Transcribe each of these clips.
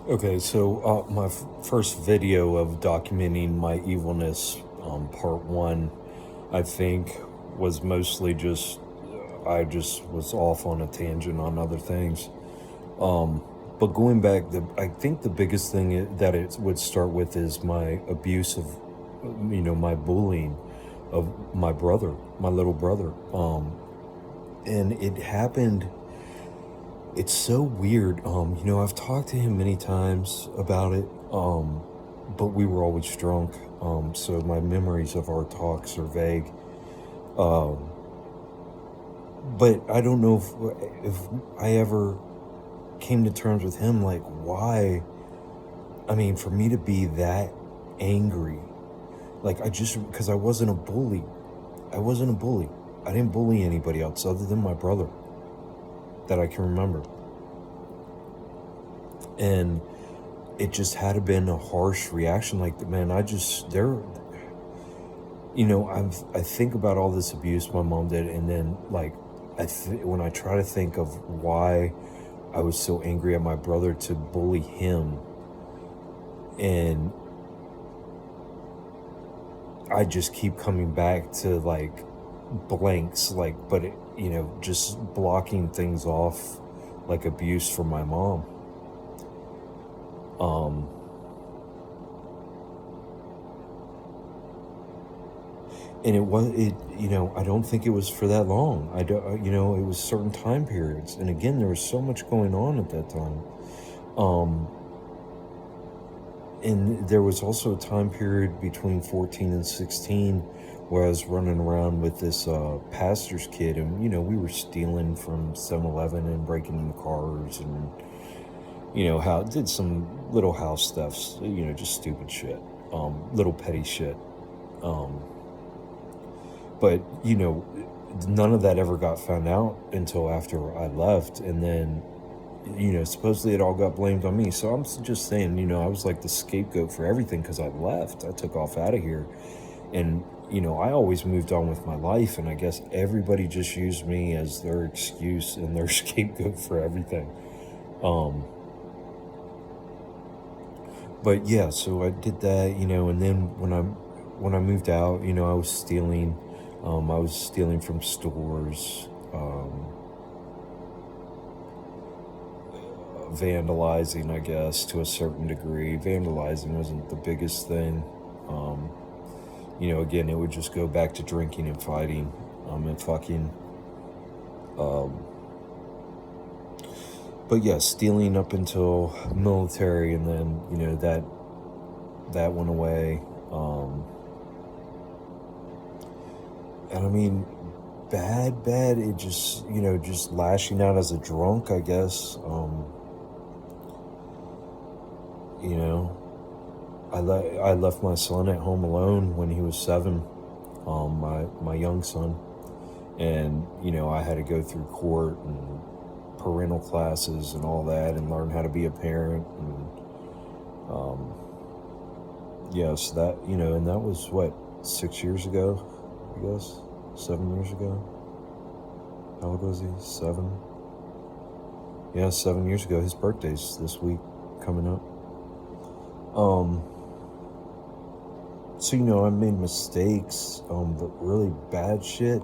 Okay, so my first video of documenting my evilness, part one, I think, was mostly just I just was off on a tangent on other things. But going back, I think the biggest thing that it would start with is my abuse of, my bullying of my brother, my little brother. And it happened. It's so weird. I've talked to him many times about it. But we were always drunk. So my memories of our talks are vague. Um, but I don't know if I ever came to terms with him, like, why. I mean, for me to be that angry, like, because I wasn't a bully. I wasn't a bully. I didn't bully anybody else other than my brother that I can remember. And it just had to been a harsh reaction. Like, man, I think about all this abuse my mom did, and then, like, when I try to think of why I was so angry at my brother to bully him, and I just keep coming back to, like, blanks, like, but just blocking things off, like abuse from my mom. Um, and I don't think it was for that long. I don't, it was certain time periods, and again, there was so much going on at that time. Um, and there was also a time period between 14 and 16 where I was running around with this pastor's kid, and we were stealing from 7-Eleven and breaking into cars, and how did some little house stuffs, just stupid shit, little petty shit. Um, but none of that ever got found out until after I left, and then supposedly it all got blamed on me. So I'm just saying, I was like the scapegoat for everything because I left. I took off out of here, and I always moved on with my life, and I guess everybody just used me as their excuse and their scapegoat for everything. Um, but yeah, so I did that, and then when I moved out, I was stealing. I was stealing from stores, vandalizing, I guess, to a certain degree. Vandalizing wasn't the biggest thing. Um, again, it would just go back to drinking and fighting, and fucking. Um, but yeah, stealing up until military, and then that went away. And I mean, bad. It just just lashing out as a drunk, I guess. You know, I left my son at home alone when he was 7. My young son, and I had to go through court and parental classes and all that, and learn how to be a parent, and um, yes, that and that was what, 6 years ago, I guess, 7 years ago. How old was he? 7. Yeah, 7 years ago. His birthday's this week coming up. Um, so I made mistakes, but really bad shit,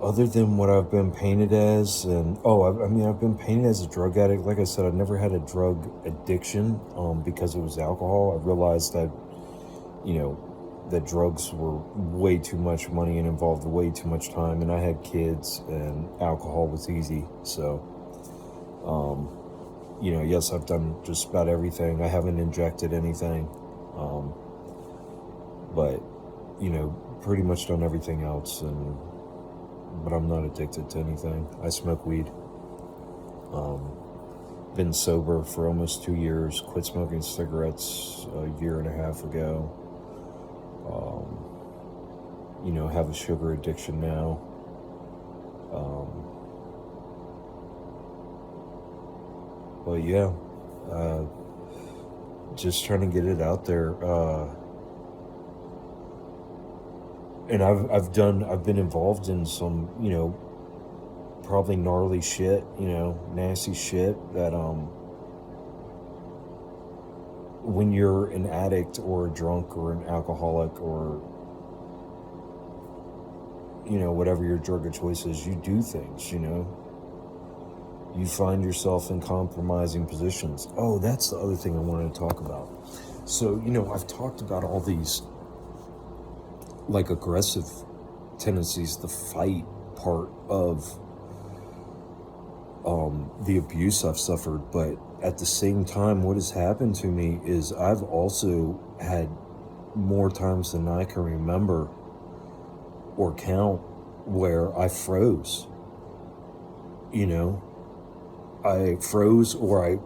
other than what I've been painted as. And I've been painted as a drug addict. Like I said, I never had a drug addiction, because it was alcohol. I realized that that drugs were way too much money and involved way too much time, and I had kids, and alcohol was easy. So yes, I've done just about everything. I haven't injected anything, but pretty much done everything else. But I'm not addicted to anything. I smoke weed. Been sober for almost 2 years. Quit smoking cigarettes a year and a half ago. Have a sugar addiction now. But yeah, uh, just trying to get it out there. And I've been involved in some, probably gnarly shit, nasty shit that when you're an addict or a drunk or an alcoholic or, you know, whatever your drug of choice is, you do things, you know. You find yourself in compromising positions. Oh, that's the other thing I wanted to talk about. So, you know, I've talked about all these, like, aggressive tendencies, the fight part of the abuse I've suffered. But at the same time, what has happened to me is I've also had more times than I can remember or count where I froze. You know, I froze or I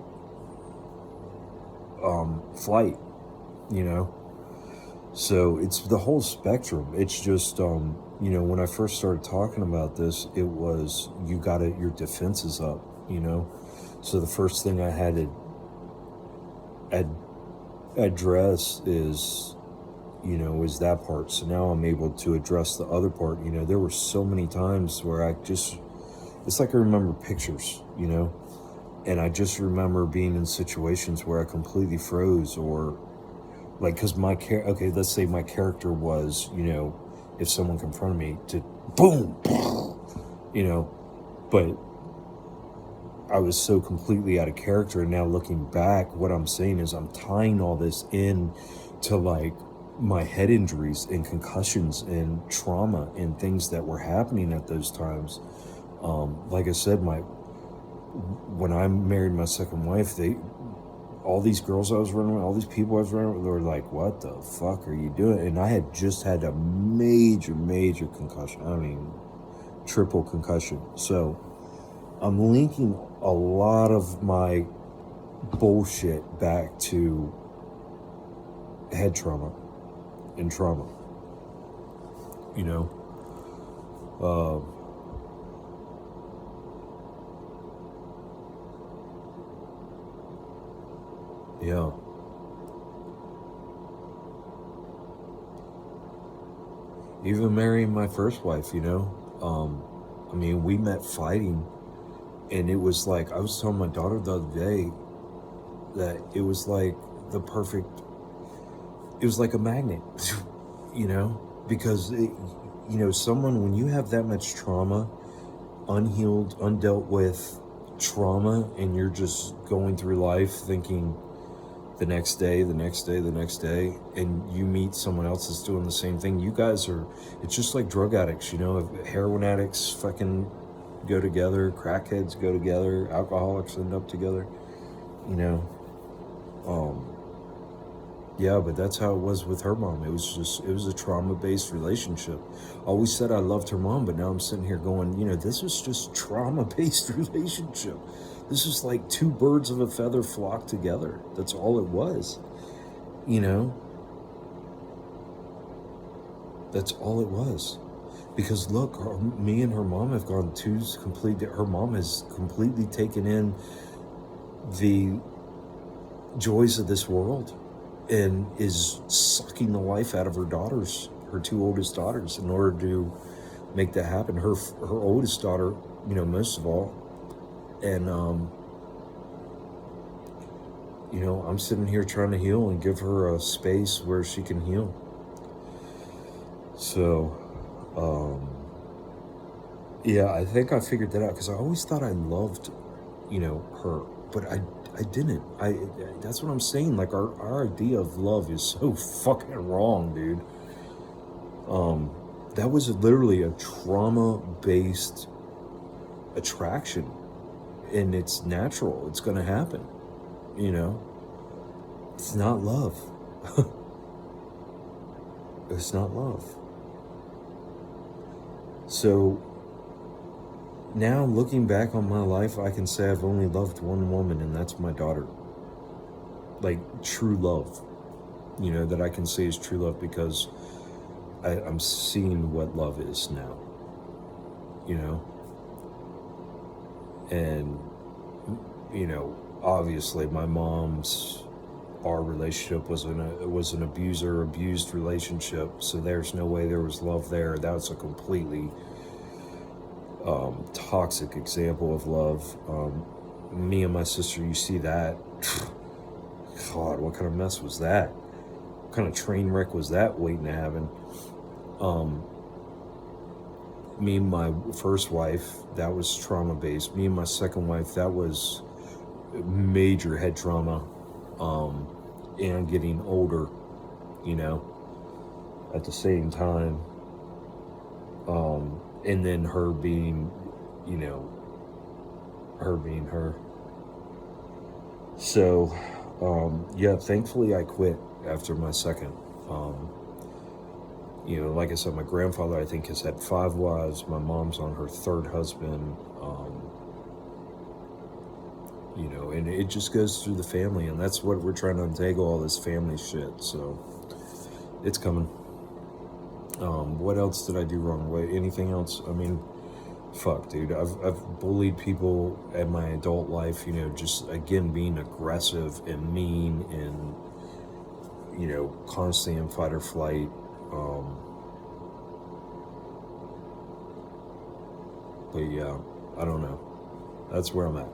flight, you know. So it's the whole spectrum. It's just, you know, when I first started talking about this, it was, you got your defenses up, you know. So the first thing I had to address is, you know, is that part. So now I'm able to address the other part. You know, there were so many times where I just, it's like I remember pictures, you know, and I just remember being in situations where I completely froze, or like, because okay, let's say my character was, you know, if someone confronted me, to boom, you know, but I was so completely out of character. And now looking back, what I'm saying is I'm tying all this in to, like, my head injuries and concussions and trauma and things that were happening at those times. Like I said, when I married my second wife, all these girls I was running with, all these people I was running with, they were like, what the fuck are you doing? And I had just had a major concussion. I mean, triple concussion. So I'm linking a lot of my bullshit back to head trauma and trauma, you know. Yeah. Even marrying my first wife, you know, I mean, we met fighting, and it was like, I was telling my daughter the other day that it was like the perfect, it was like a magnet, you know, because, you know, someone, when you have that much trauma, unhealed, undealt with trauma, and you're just going through life thinking, the next day, and you meet someone else that's doing the same thing. You guys are, it's just like drug addicts, you know. Heroin addicts fucking go together, crackheads go together, alcoholics end up together, you know. Yeah, but that's how it was with her mom. It was a trauma-based relationship. I always said I loved her mom, but now I'm sitting here going, you know, this was just trauma-based relationship. This is like two birds of a feather flock together. That's all it was, you know. That's all it was. Because look, me and her mom have gone her mom has completely taken in the joys of this world and is sucking the life out of her daughters, her two oldest daughters, in order to make that happen. Her oldest daughter, you know, most of all. And, you know, I'm sitting here trying to heal and give her a space where she can heal. So, yeah, I think I figured that out, because I always thought I loved, you know, her, but I didn't. That's what I'm saying. Like, our idea of love is so fucking wrong, dude. That was literally a trauma-based attraction, and it's natural. It's going to happen, you know. It's not love. It's not love. So now, looking back on my life, I can say I've only loved one woman, and that's my daughter. Like, true love, you know, that I can say is true love, because I'm seeing what love is now, you know. And, you know, obviously our relationship was an abused relationship, so there's no way there was love there. That was a completely toxic example of love. Me and my sister, you see that, God, what kind of mess was that? What kind of train wreck was that waiting to happen? Me and my first wife, that was trauma based. Me and my second wife, that was major head trauma, and getting older, you know, at the same time. And then her being, you know, her being her. So, yeah, thankfully I quit after my second. You know, like I said, my grandfather, I think, has had 5 wives. My mom's on her 3rd husband. You know, and it just goes through the family, and that's what we're trying to untangle, all this family shit. So it's coming. What else did I do wrong? Anything else? I mean, fuck, dude. I've bullied people in my adult life, you know, just, again, being aggressive and mean and, you know, constantly in fight or flight. But yeah, I don't know. That's where I'm at.